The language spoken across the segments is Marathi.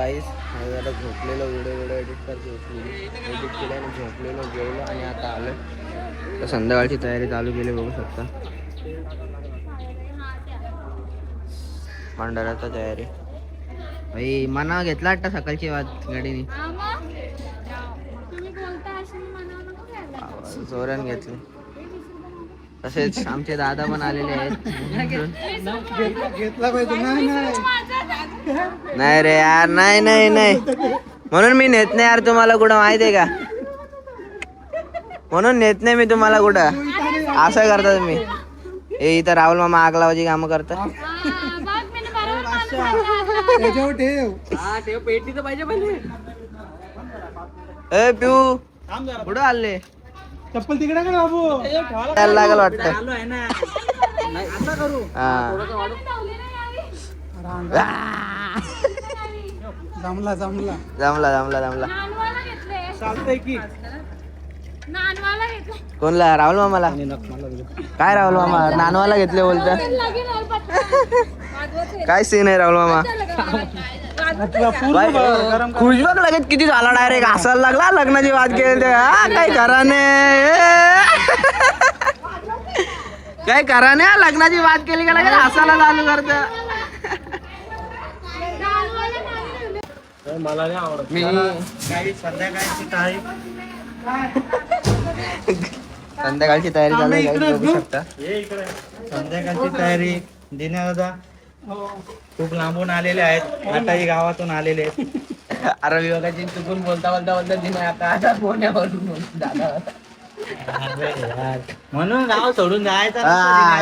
गाईस जरा झोपलेलो, व्हिडिओ एडिट करतो, एडिट केले आणि झोपलेलो, जेवलो आणि आता आलो. तर संध्याकाळची तयारी चालू केली बघू शकता. भंडाऱ्याचा तयारी भाई मना घेतला वाटतं सकाळची वाट गाडीने जोरान घेतली. तसेच आमचे दादा पण आलेले आहेत. नाही रे यार, नाही नाही नाही, म्हणून मी नेत नाही यार तुम्हाला कुठं, माहिती आहे का? म्हणून नेत नाही मी तुम्हाला कुठं. असं करता तुम्ही. हे इथं राहुल मामा आग लावायची कामं करतात. ए पिऊ कुठं आले? चप्पल तिकडे का बाबू? त्याला लागल वाटतं. जमला जमला जमला जमला जमला. चालतंय की कोणला? राहुल मामाला. काय राहुल मामा नानवाला घेतले बोलता? काय सीन आहे राहुल मामा? खुशबक लगेच किती झाला, डायरेक्ट हसायला लागला. लग्नाची बात केली काय करा काय करा लग्नाची बात केली का लगेच हसायला चालू करत. मला नाही आवडत. मी संध्याकाळची तयारी चालू आहे, बघू शकता. संध्याकाळची तयारी. दिना खूप लांबून आलेले आहेत, आताही गावातून आलेले आहेत. अरे विभागाची चुकून बोलता बोलता बोलता दिने आता पुण्यावरून दादा म्हणून गाव सोडून जायचं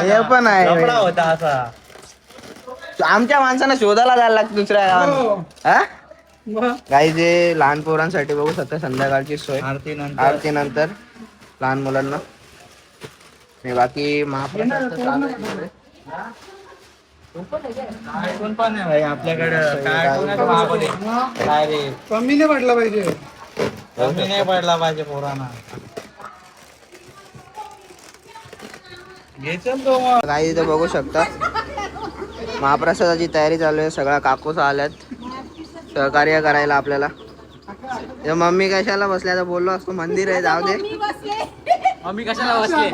हे पण आहे. लफडा होता असा. आमच्या माणसांना शोधायला जायला लागतं दुसऱ्या गावात. काही जे लहान पोरांसाठी बघू शकता संध्याकाळची सोय आरती नंतर लहान मुलांना. बाकी महाप्रसाद पण नाही भाई आपल्याकडं. काय रे, कमी नाही पडला पाहिजे. कमी नाही पडला पाहिजे पोरांना. घ्यायचं तो मग. काही इथं बघू शकता महाप्रसादाची तयारी चालू आहे. सगळ्या काकूस आल्यात सहकार्य करायला आपल्याला. मम्मी कशाला बसल्या? आता बोललो असतो मंदिर आहे जाऊ दे. मम्मी कशाला बसले?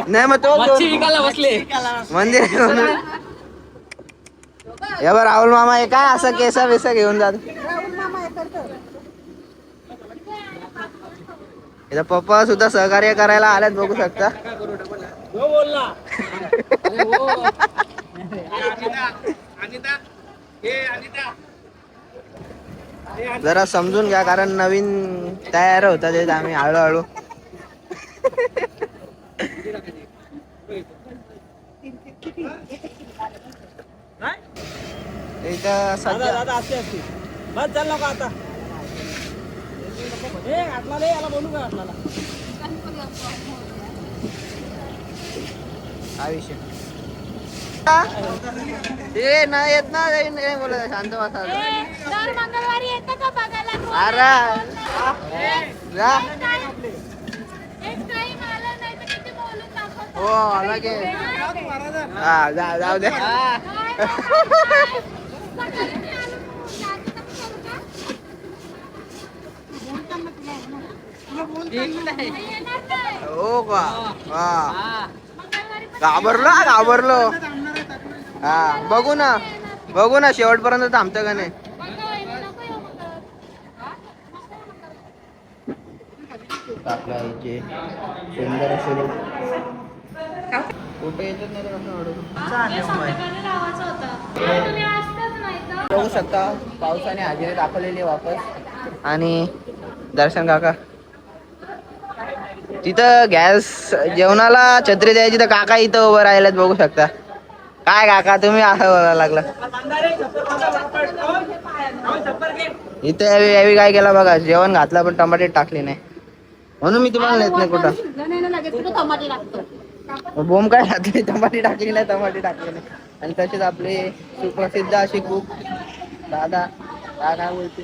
नाही मग तो बसले मंदिर आहे म्हणून. हे बघ राहुल मामा हे काय असं केसा बेसा घेऊन जात. इथं पप्पा सुद्धा सहकार्य करायला आल्यात बघू शकता. जरा समजून घ्या कारण नवीन तयार होता ते आम्ही हळूहळू. इथं सध्या काय विषय ते नाही येत ना, नाही बोलत शांत बसा. मंगळवारी येतं का बघायला? अरे जा. हो आला की. हा जाऊ दे. हो का? हा घाबरलो. हा बघू ना शेवटपर्यंत थांबतं का नाही. आपल्या आईचे सुंदर असे कुठे येतच नाही. बघू शकता पावसाने हजेरी दाखवलेली वापस. आणि दर्शन काका तिथं गॅस जेवणाला छत्री द्यायची तर काका इथं उभं राहिलेत बघू शकता. काय काका तुम्ही असं बोलायला लागला. इथं यावी काय केला बघा, जेवण घातला पण टमाटे टाकले नाही म्हणून मी तुम्हाला नेत नाही कुठं. बोंब काय घातली, टमाटे टाकली नाही. आणि तसेच आपले सुप्रसिद्ध अशी खूप दादा काय बोलते.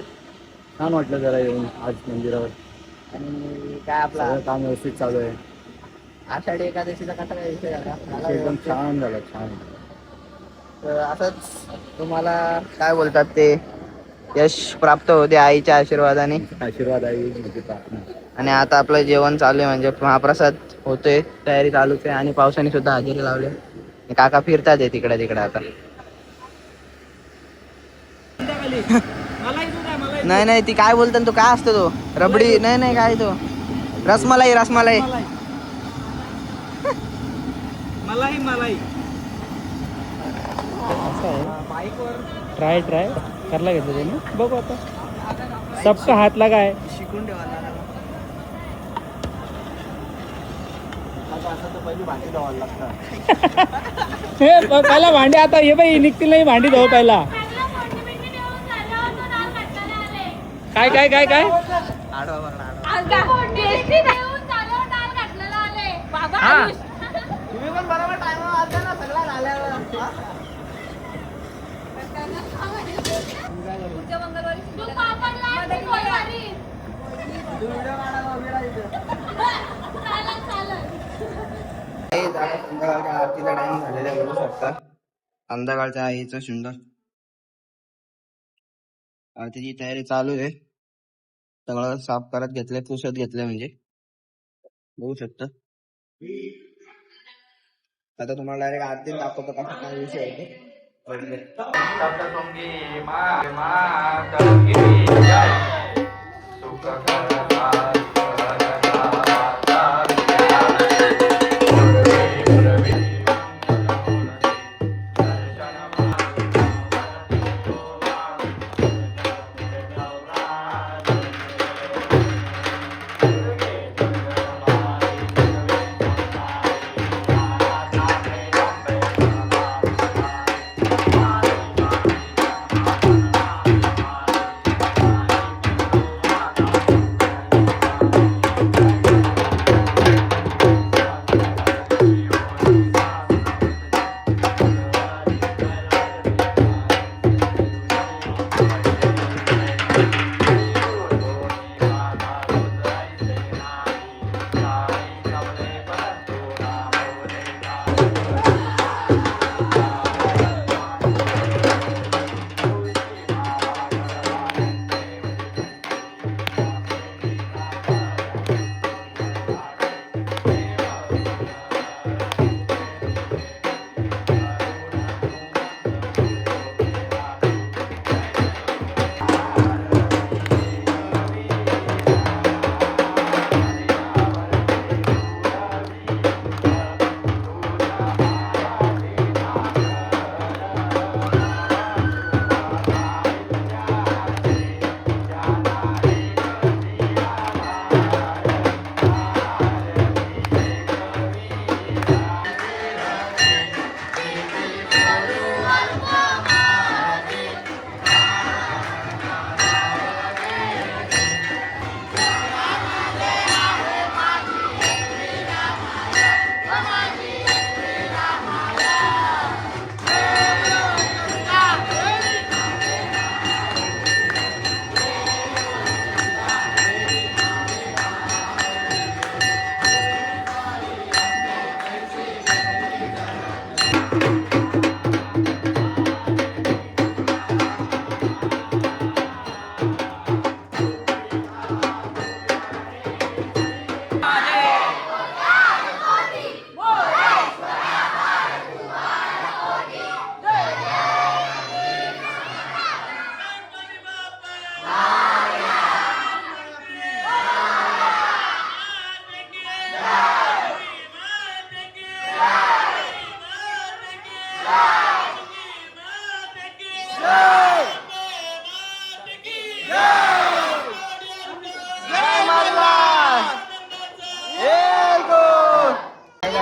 छान वाटलं जरा येऊन आज मंदिरावर. आणि काय आपला काम व्यवस्थित चालू आहे. आषाढी एकादशीचा कसा काय विषय झाला? एकदम छान झालं, छान. तर असंच तुम्हाला काय बोलतात ते यश प्राप्त होते आईच्या आशीर्वादाने. आशीर्वाद आहे म्हणजे प्रार्थना. आणि आता आपलं जेवण चालू आहे म्हणजे महाप्रसाद होतोय, तयारी चालूच आहे आणि पावसाने सुद्धा हजेरी लावले. काका फिरतात आहे तिकडे तिकडे आता. नाही नाही ती काय बोलतात तो काय असतो तो रबडी नाही नाही काय तो रसमलाई रसमलाई. मलाई ट्राय करला घेतलं त्याने. बघू आता सबका हात लागा आहे. शिकून ठेवा पहिला भांडी आता हे बाई निघतील नाही भांडी धुव पहिला. काय काय काय काय हा तुम्ही पण बरोबर टाइम वाजता ना सगळा झाल्यावर. संध्याकाळच्या आरतीचा टाइम झालेला बघू शकता. संध्याकाळच्या आईचा सुंदर आरतीची तयारी चालू आहे. सगळं साफ करत घेतलंय, पुसत घेतलंय म्हणजे बघू शकता. आता तुम्हाला डायरेक्ट आरती दाखवतो कसा काय विषय आहे.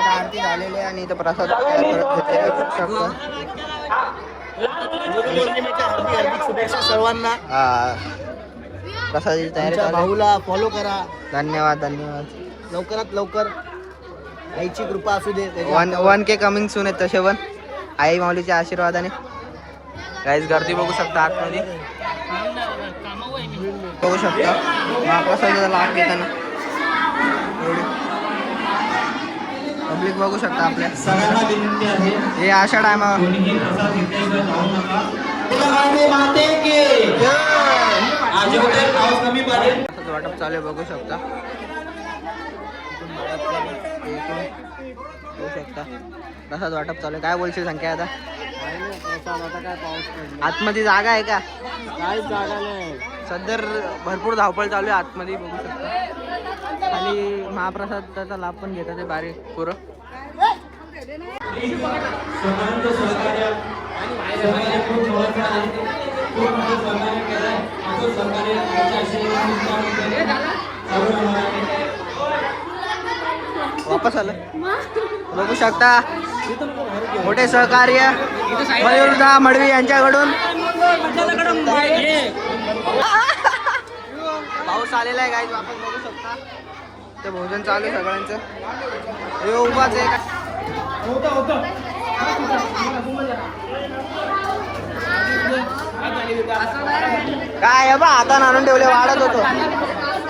आरती झालेली आणि इथं प्रसाद सर्वांना प्रसादाची तयारी चालू आहे. भाऊला फॉलो करा. धन्यवाद धन्यवाद. लवकरात लवकर आईची कृपा असू दे. 1K कमिंग सून आहेत तसे पण आई माऊलीच्या आशीर्वादाने. काहीच गर्दी बघू शकता आतमध्ये, बघू शकता महाप्रसादाचा लाभ घेताना एवढी पब्लिक बघू शकता आपल्या. सगळ्यांना विनंती आहे हे अशा टायमावर कोणीही प्रसाद घेतल्याशिवाय जाऊ नका. असंच वाटप चालू आहे, बघू शकता. बघू शकता तसाच वाटप चालू आहे. काय बोलशील संख्या आता? काय पाऊस पडला आतमध्ये जागा आहे का? काहीच जागा नाही. सध्या भरपूर धावपळ चालू आहे आतमध्ये, बघू शकता. आणि महाप्रसादाचा लाभ पण घेतात ते बारीक पुरं. वापस आलं, बघू शकता. मोठे सहकार्य मयूरदा मडवी यांच्याकडून. पाऊस आलेला आहे गाईज, वापस बघू शकता. ते भोजन चालू आहे सगळ्यांचं. हे उभाच आहे का? काय बा आता आणून ठेवले, वाढत होतो.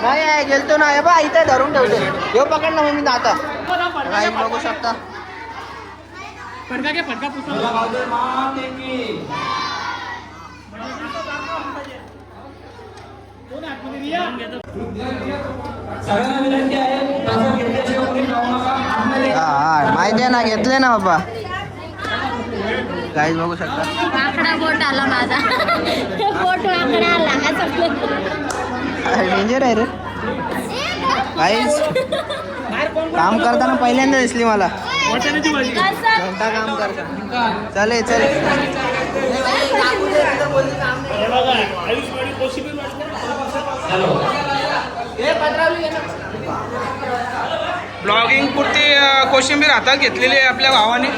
नाही गेलतो ना, हे बा इथे धरून ठेवले. हे पकड ना, मग मी आता गाईज बघू शकता. माहिती आहे ना, घेतले ना बाबा. गाईज बघू शकता. आकडा बोट आला माझा. बोट आकडा आला. डेंजर आहे रे गाईज. काम करताना पहिल्यांदा दिसली मला. घंटा काम करता. चले चल. ब्लॉगिंग पुरती कोशिंबीर हातात घेतलेली आहे आपल्या भावाने.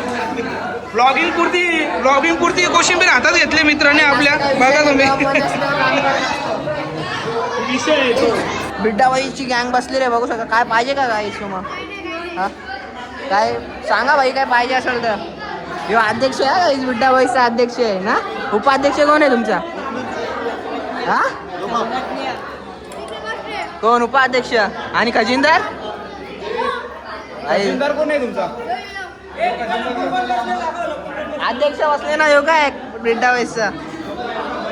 ब्लॉगिंग पुरती कोशिंबीर हातात घेतली मित्रांनी आपल्या. बघा तुम्ही. बिड्डाबाईची गँग बसली रे, बघू शकता. काय पाहिजे का गाईस मग? हा काय सांगा भाई, काय पाहिजे असेल तर. ह्यो अध्यक्ष आहे गाईस, बिड्डाबाईचा अध्यक्ष आहे ना. उपाध्यक्ष कोण आहे तुमचा? हा कोण उपाध्यक्ष? आणि खजिनदार? खजिनदार कोण आहे तुमचा? अध्यक्ष बसले ना, ह्यो काय बिड्डाबाईचा.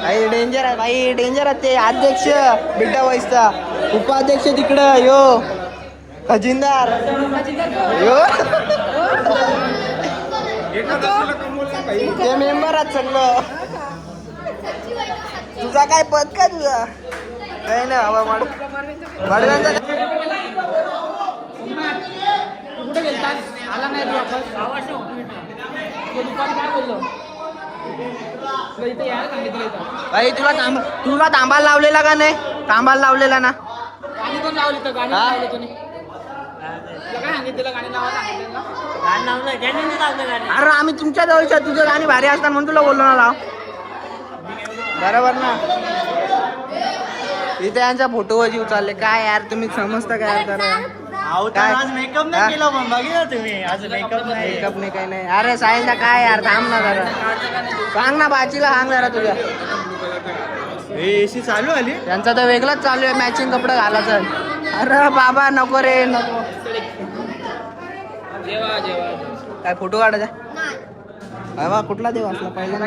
भाई डेंजर आहे, भाई डेंजर आहे ते. अध्यक्ष बिड्डाबाईचा, उपाध्यक्ष तिकडं यो खजिनदार यो. ते मेंबर आहेत सगळं. तुझा काय पद का तुझा? काही नाही बाबा. मडव्यांचा भाई तुला तांबाला लावलेला का नाही? तांबाला लावलेला ना. अरे आम्ही तुमच्या जवळच्या, तुझं गाणी भारी असतात म्हणून तुला बोललो ना लाव. बरोबर ना. इथे यांचा फोटो वजी उचलले. काय यार तुम्ही समजता काय करा? आज मेकअप नाही केला पण बघितलं तुम्ही. आज मेकअप नाही. मेकअप नाही काही नाही. अरे साईला काय यार, थांब ना जरा. सांग ना बाचीला, सांग जरा तुझ्या. एसी चालू आली. त्यांचा तर वेगळाच चालू आहे, मॅचिंग कपडे घालायचं. अरे बाबा नको रे नको. काय फोटो काढायचा? बाबा कुठला देव असला पहिल्यांदा?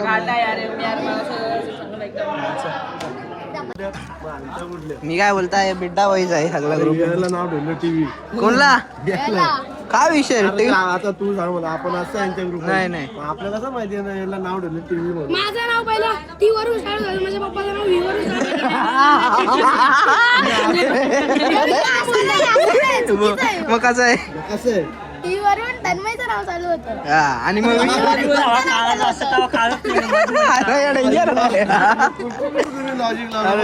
मी काय बोलताय, बिड्डा वाईज आहे सगळा ग्रुप. नाव ठेवलं टीव्ही. कोणला? काय विषय? आता तू सांग मला, आपण असं यांच्या ग्रुप. नाही नाही, आपल्याला कसं माहिती आहे ना याला नाव ठेवलं टीव्ही म्हणून. माझं नाव पहिला टी वरून स्टार्ट झालं, माझ्या पप्पाचं नाव व्ही वरून मग कसं आहे? कसं आहे? टी वरून तन्मयचं नाव चालू होतं. हा, आणि मग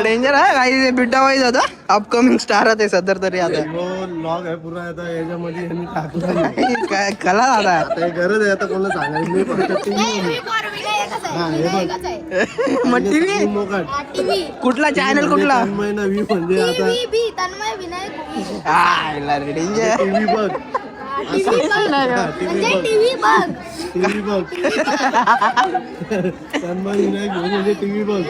डेंजर आहे काही. बिड्डा वाईज आता अपकमिंग स्टार आहे सध्या तरी. आता लॉग आहे पूर्ण. आता याच्यामध्ये यांनी टाकलं काय कला आता. काही गरज आहे आता कोणाला सांगायचं नाही. फक्त टीव्ही मग टीव्ही मोकाट. कुठला चॅनल कुठला? तन्मय ना व्ही म्हणजे आता तन्मय विनायक. हा डेंजर. टीव्ही बघ. टीव्ही बघ. टीव्ही बघ. तन्मय विनायक म्हणजे टीव्ही बघ.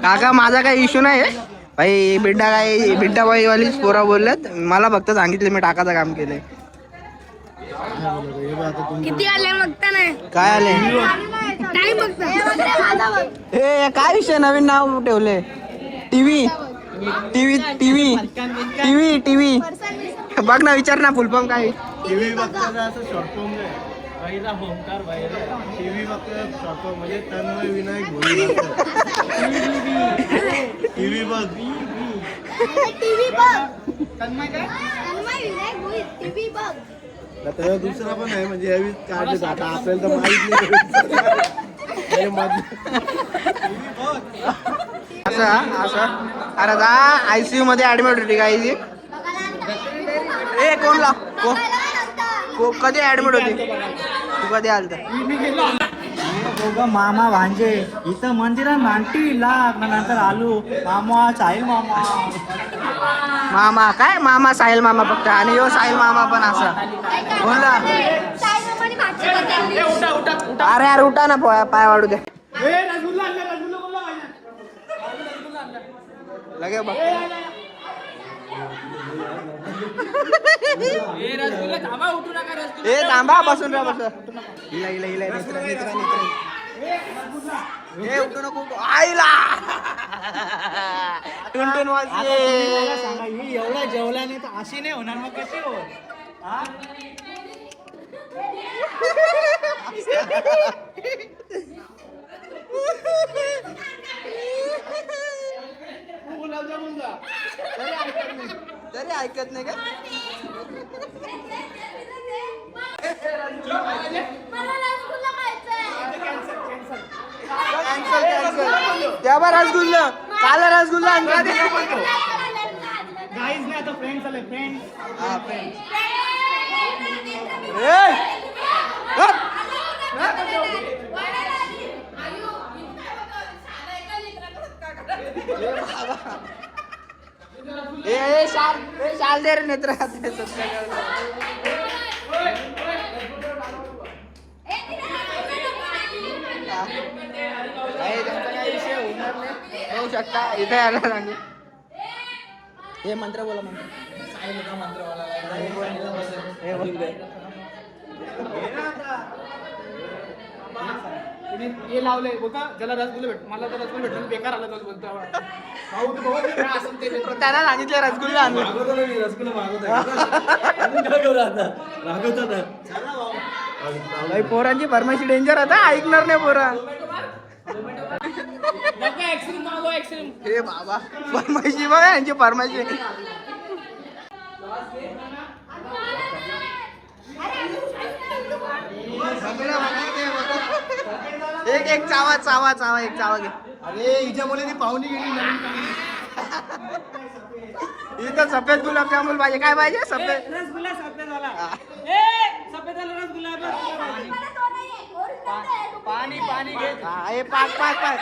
काका माझा काही इश्यू नाही भाई. बिड्डा बाई वालीच पोरा बोलल्यात मला, फक्त सांगितले मी टाकाचं काम केलंय. किती आले बघता नाही काय आले टाइम बघता हे काय विषय नवीन नाव ठेवले TV TV TV TV TV बघ ना विचार ना फुलफॉर्म काय टीव्ही बघताना असं शॉर्ट फॉर्म पहिला होमकार बाहेर टीव्ही बघता शॉर्ट फॉर्म म्हणजे तन्मय विनायक भोई टीव्ही बघ टीव्ही बघ तन्मय विनायक भोईर टीव्ही बघ. आता दुसरा पण आहे म्हणजे यावी काढले आता आपल्याला तर माहित नाही असं असं अरे जा आयसीयू मध्ये ऍडमिट होती का आईची ए कोणला कधी ऍडमिट होती तू कधी आलता दोघं मामा भांजे इथं मंदिरात नांटी लाग नंतर आलो मामा साहिल मामा मामा काय मामा साहिल मामा फक्त आणि यो साहिल मामा पण असा बोलला अरे यार उठा ना पाय वाढू दे लगे बघ ए थांबा बसून राहा बस हिला हिला हिला नेत्रा नेत्रा नेत्रा ए उठू नको उठू आईला टुनटुन वाजले एवढा जेवल्याने तर अशी नाही होणार मग कशी हो तरी ऐकत नाही का त्या रसगुल्ला काल रसगुल्ला आणला ते गाईज नाही आता फ्रेंड्स आले फ्रेंड्स शाल दे रे नेत्र होऊ शकता इथे यायला सांगू हे मंत्र बोला हे लावले बोलता ज्याला रसगुल्ले भेट मला तर रसगुल्ले भेटलं बेकार आलं तर बोलता भाऊ तू बघ काय असं ते त्यांना सांगितलं रसगुल्ला आणून भाई पोरांची फरमाईशी डेंजर आता ऐकणार नाही पोरा ऍक्सिडेंट मागव ऍक्सिडेंट हे बाबा फरमाईशी बघा यांची फरमाईशी एक एक चावा चावा चावा एक चावा घे अरे हिच्या मुले ती पाहुणी गेली इथं सफेद गुलाबजामुन पाहिजे काय पाहिजे सफेद रसगुल्ला सफेद वाला सफेद वाला रसगुल्ला पाणी पाणी घे हे पाक पाक पाक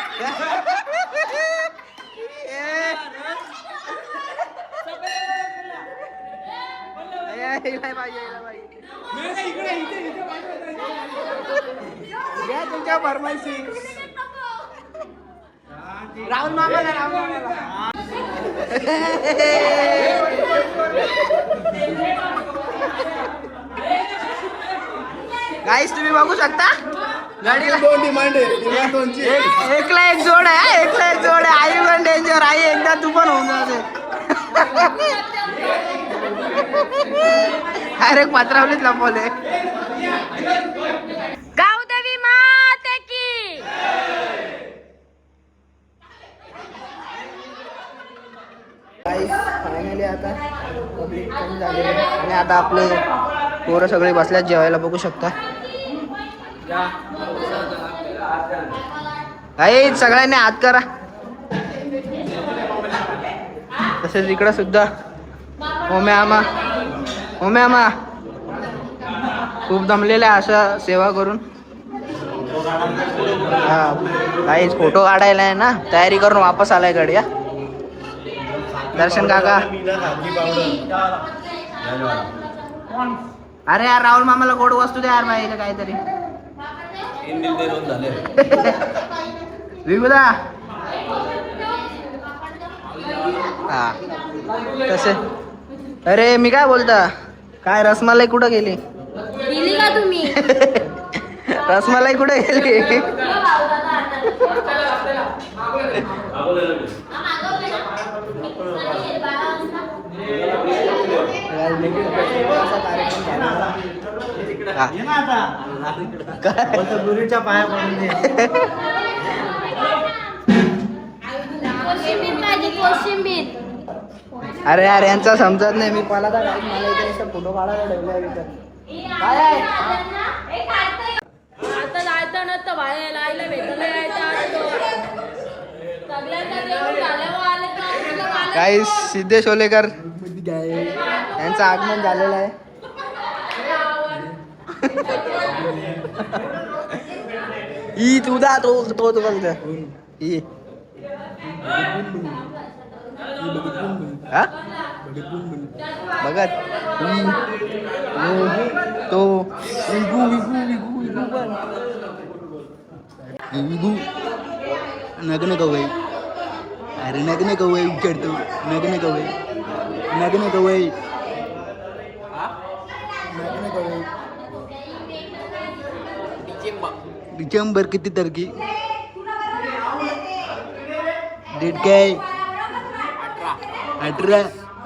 घ्या तुमच्या फरमाईशी राहुल मामाला राहुल मामाला गाईस तुम्ही बघू शकता गाडीला दोन डिमांड आहे दोनची एकला एक जोड आहे एकला एक जोड आहे आई पण डेंजर आई एकदा तू पण होऊन जाते डायरेक्ट पात्रावलीच लपवले गावदेवी माते की फायनली आता पब्लिक कमी झाले आणि आता आपले पोरं सगळे बसल्यात जेवायला बघू शकता आई सगळ्यांनी हात करा तसेच इकडं सुद्धा ओम्या आमा खूप दमलेले आहे असं सेवा करून हा काहीच फोटो काढायला आहे ना तयारी करून वापस आलाय गड्या दर्शन काका अरे यार राहुल मामाला गोड वस्तू द्या यार बाईला काहीतरी विभुदा हा तसे अरे मी काय बोलता काय रसमलाई कुठं गेली पिली का तुम्ही रसमलाई कुठे गेली? ये ना आता बोलतो गुरुच्या पाया पडून दे. कोशिंबीर पाहिजे कोशिंबीर. अरे यार यांचा समजत नाही. मी मला तर मला इथे फोटो काढायला ठेवलाय तिथं. काय आहे? आता जायचं नसतं बाहेर आईला भेटायला यायचं असतो. सगळ्यांना जेवण झाल्यावर आले तर आपल्याला मला काही सिद्धेश ओलेकर यांचं आगमन झालेलं आहे. ही तुझा तो बघत ही हा? बघत ही. तो विगू विगू विगू विगू पण विगू नग्न कवय. अरे नग्न कवय उचडतो. नग्न कवय नग्न कवय नग्न कवय. डिसेंबर किती तारखे? डेट काय? 18.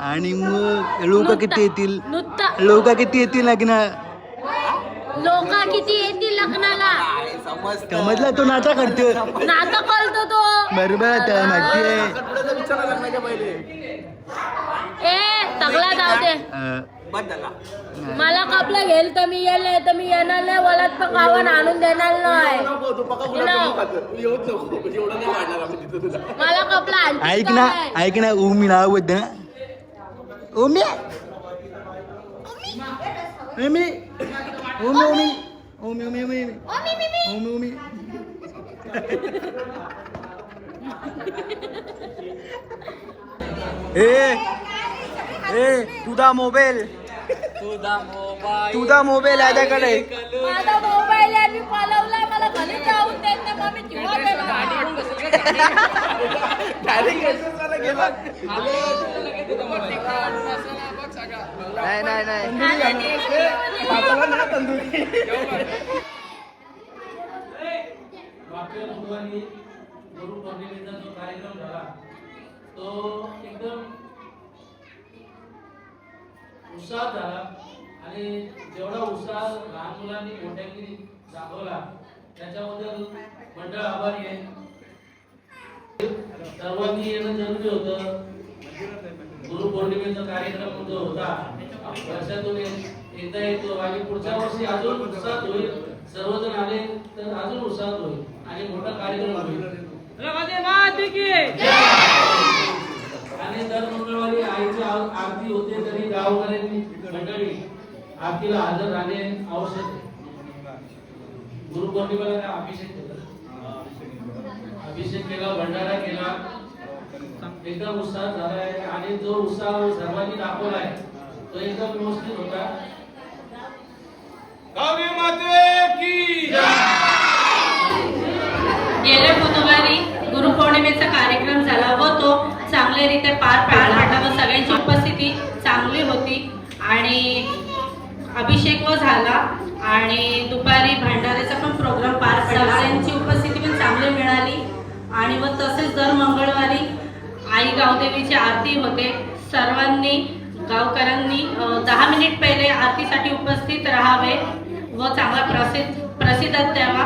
आणि मग लोक किती येतील? नुसतं लोक किती येतील लग्न? लोक किती येतील लग्नाला? समजला तो नाचा करतो. नातं कळतो तो. बरोबर आता माहिती आहे. ए सगळा जाऊ दे. मला कपला घेईल तर मी येईल नाही तर मी येणार नाही. वलात पण गावात आणून देणार नाही. मला कपला आणखी ऐक ना ऐक ना ओमी नाव बद्द ना. ओमी ओमी ओमी ओमी ओमी ओमी ओमी ओमी ओमी. ए तुझा मोबाईल याच्याकडे. माझा मोबाईल आहे मी पळवला. मला घरी जाऊन देत नाही. मग मी किंवा नाही नाही नाही. मागच्या बुधवारी गुरुपौर्णिमेचा जो कार्यक्रम झाला तो एकदम उत्साह झाला आणि जेवढा उत्साह लहान मुलांनी मोठ्यांनी दाखवला त्याच्याबद्दल मंडळ आभारी आहे. सर्वांनी येणं जरुरी होतं. गुरुपौर्णिमेचा कार्यक्रम जो होता वर्षातून एकदा येतो आणि पुढच्या वर्षी अजून उत्साहात होईल. सर्वजण आले तर अजून उत्साहात होईल आणि मोठा कार्यक्रम होईल. आणि दर मंगळवारी आईची आरती होते तरी गावकऱ्यांनी मंडळी आरतीला हजर राहणे आवश्यक आहे. गुरुपौर्णिमेला काय अभिषेक केला, अभिषेक केला, भंडारा केला, एकदम उत्साह झालाय आणि जो उत्साह सर्वांनी दाखवलाय तो एकदम व्यवस्थित होता. गेल्या बुधवारी गुरुपौर्णिमेचा कार्यक्रम झाला व तो चांगल्यारीत्या पार पाडला व सगळ्यांची उपस्थिती चांगली होती आणि अभिषेक व झाला आणि दुपारी भंडाऱ्याचा पण प्रोग्राम पार पडला. सगळ्यांची उपस्थिती पण चांगली मिळाली आणि व तसेच दर मंगळवारी आई गावदेवीची आरती होते. सर्वांनी गावकऱ्यांनी 10 मिनिट पहिले आरतीसाठी उपस्थित राहावे व चांगला प्रसिद्ध द्यावा.